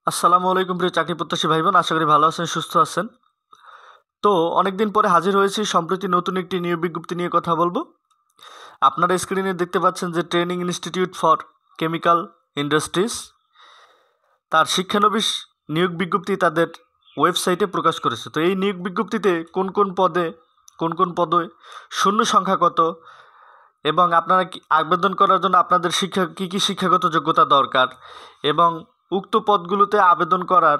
আসসালামু আলাইকুম প্রিয় চাকরি প্রত্যাশী ভাই বোন, আশা করি ভালো আছেন, সুস্থ আছেন। তো অনেকদিন পরে হাজির হয়েছি, সম্প্রতি নতুন একটি নিয়োগ বিজ্ঞপ্তি নিয়ে কথা বলবো। আপনারা স্ক্রিনে দেখতে পাচ্ছেন যে training institute for chemical industries তার শিক্ষানবিশ নিয়োগ বিজ্ঞপ্তি তাদের ওয়েবসাইটে প্রকাশ করেছে। তো এই নিয়োগ বিজ্ঞপ্তিতে কোন কোন পদে শূন্য সংখ্যা কত এবং আপনারা আবেদন করার জন্য আপনাদের কী শিক্ষাগত যোগ্যতা দরকার এবং উক্ত পদগুলোতে আবেদন করার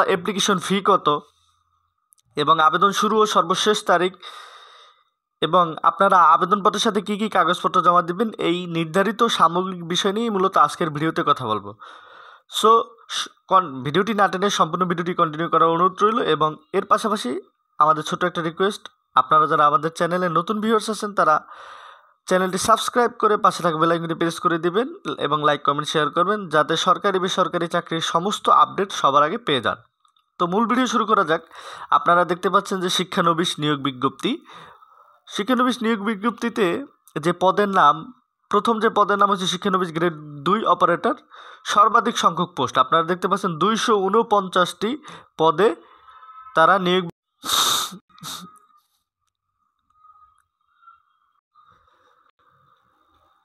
অ্যাপ্লিকেশন ফি কত এবং আবেদন শুরু ও সর্বশেষ তারিখ এবং আপনারা আবেদনপত্রের সাথে কী কাগজপত্র জমা দেবেন, এই নির্ধারিত সামগ্রিক বিষয় নিয়েই মূলত আজকের ভিডিওতে কথা বলবো। সো ভিডিওটি না টেনে সম্পূর্ণ ভিডিওটি কন্টিনিউ করার অনুরোধ রইল এবং এর পাশাপাশি আমাদের ছোট্ট একটা রিকোয়েস্ট, আপনারা যারা আমাদের চ্যানেলে নতুন ভিউয়ার্স আছেন তারা চ্যানেলটি সাবস্ক্রাইব করে পাশে থাকা বেল আইকনটি প্রেস করে দিবেন এবং লাইক কমেন্ট শেয়ার করবেন যাতে সরকারি বেসরকারি চাকরির সমস্ত আপডেট সবার আগে পেয়ে যান। তো মূল ভিডিও শুরু করা যাক। আপনারা দেখতে পাচ্ছেন যে শিক্ষানবিশ নিয়োগ বিজ্ঞপ্তি। শিক্ষানবিশ নিয়োগ বিজ্ঞপ্তিতে যে পদের নাম, প্রথম যে পদের নাম হচ্ছে শিক্ষানবিশ গ্রেড 2 অপারেটর, সর্বাধিক সংখ্যক পোস্ট আপনারা দেখতে পাচ্ছেন 249টি পদে তারা নিয়োগ।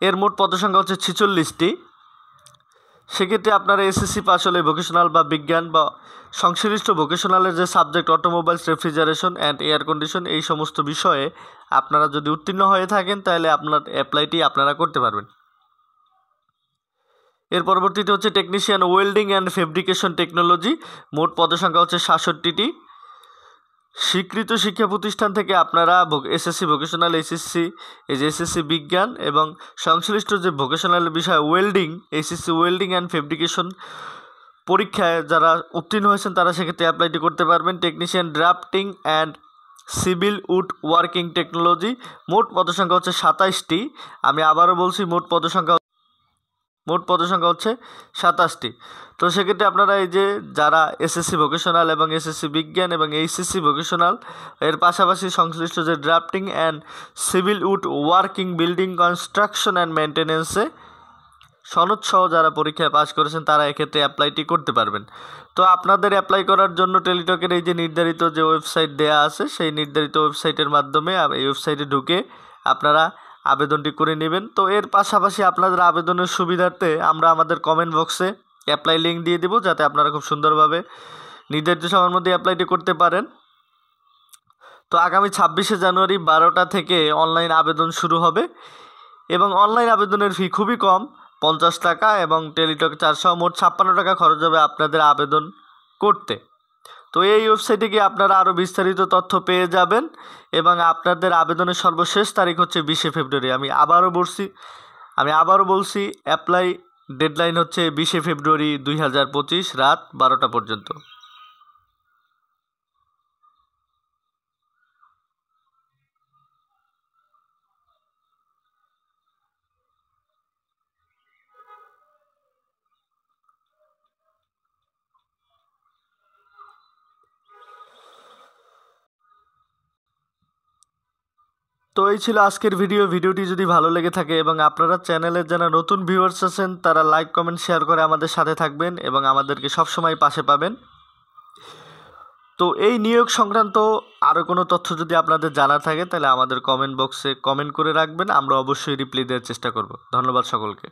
এর মোট পদসংখ্যা হচ্ছে 46টি। সেক্ষেত্রে আপনারা এসএসসি পাস হলে ভোকেশনাল বা বিজ্ঞান বা সংশ্লিষ্ট ভোকেশনালের যে subject automobiles, refrigeration and air condition, এই সমস্ত বিষয়ে আপনারা যদি উত্তীর্ণ হয়ে থাকেন তাহলে আপনার অ্যাপ্লাইটি আপনারা করতে পারবেন। এর পরবর্তীতে হচ্ছে technician welding and fabrication technology, মোট পদসংখ্যা হচ্ছে 67টি। স্বীকৃত শিক্ষা প্রতিষ্ঠান থেকে আপনারা এসএসসি ভোকেশনাল, এসএসসি বিজ্ঞান এবং সংশ্লিষ্ট যে ভোকেশনাল বিষয় welding, SSC welding and fabrication পরীক্ষায় যারা উত্তীর্ণ হয়েছেন তারা সেক্ষেত্রে অ্যাপ্লাইটি করতে পারবেন। Technician drafting and civil wood working technology, মোট পদসংখ্যা হচ্ছে 27টি। আমি আবারও বলছি, মোট পদসংখ্যা হচ্ছে 27টি। তো সেক্ষেত্রে আপনারা এই যে যারা এসএসসি ভোকেশনাল এবং এসএসসি বিজ্ঞান এবং এইচএসসি ভোকেশনাল এর পাশাপাশি সংশ্লিষ্ট যে drafting and civil wood working, building construction and মেনটেন্যান্সে সনদসহ যারা পরীক্ষায় পাশ করেছেন তারা এক্ষেত্রে অ্যাপ্লাইটি করতে পারবেন। তো আপনাদের অ্যাপ্লাই করার জন্য টেলিটকের এই যে নির্ধারিত যে ওয়েবসাইট দেয়া আছে, সেই নির্ধারিত ওয়েবসাইটের মাধ্যমে এই ওয়েবসাইটে ঢুকে আপনারা আবেদনটি করে নেবেন। তো এর পাশাপাশি আপনাদের আবেদনের সুবিধার্থে আমরা আমাদের কমেন্ট বক্সে অ্যাপ্লাই লিঙ্ক দিয়ে দেবো, যাতে আপনারা খুব সুন্দরভাবে নির্ধারিত সময়ের মধ্যে অ্যাপ্লাইটি করতে পারেন। তো আগামী 26শে জানুয়ারি 12টা থেকে অনলাইন আবেদন শুরু হবে এবং অনলাইন আবেদনের ফি খুবই কম, 50 টাকা এবং টেলিটক 400, মোট 56 টাকা খরচ হবে আপনাদের আবেদন করতে। তো এই ওয়েবসাইটে গিয়ে আপনারা আরও বিস্তারিত তথ্য পেয়ে যাবেন এবং আপনাদের আবেদনের সর্বশেষ তারিখ হচ্ছে 20শে ফেব্রুয়ারি। আমি আবারও বলছি অ্যাপ্লাই ডেডলাইন হচ্ছে 20শে ফেব্রুয়ারি 2025 রাত 12টা পর্যন্ত। তো এই ছিল আজকের ভিডিওটি যদি ভালো লেগে থাকে এবং আপনারা চ্যানেলের যারা নতুন ভিউয়ার্স আছেন তারা লাইক কমেন্ট শেয়ার করে আমাদের সাথে থাকবেন এবং আমাদেরকে সবসময় পাশে পাবেন। তো এই নিয়োগ সংক্রান্ত আরও কোনো তথ্য যদি আপনাদের জানা থাকে তাহলে আমাদের কমেন্ট বক্সে কমেন্ট করে রাখবেন, আমরা অবশ্যই রিপ্লাই দেওয়ার চেষ্টা করব। ধন্যবাদ সকলকে।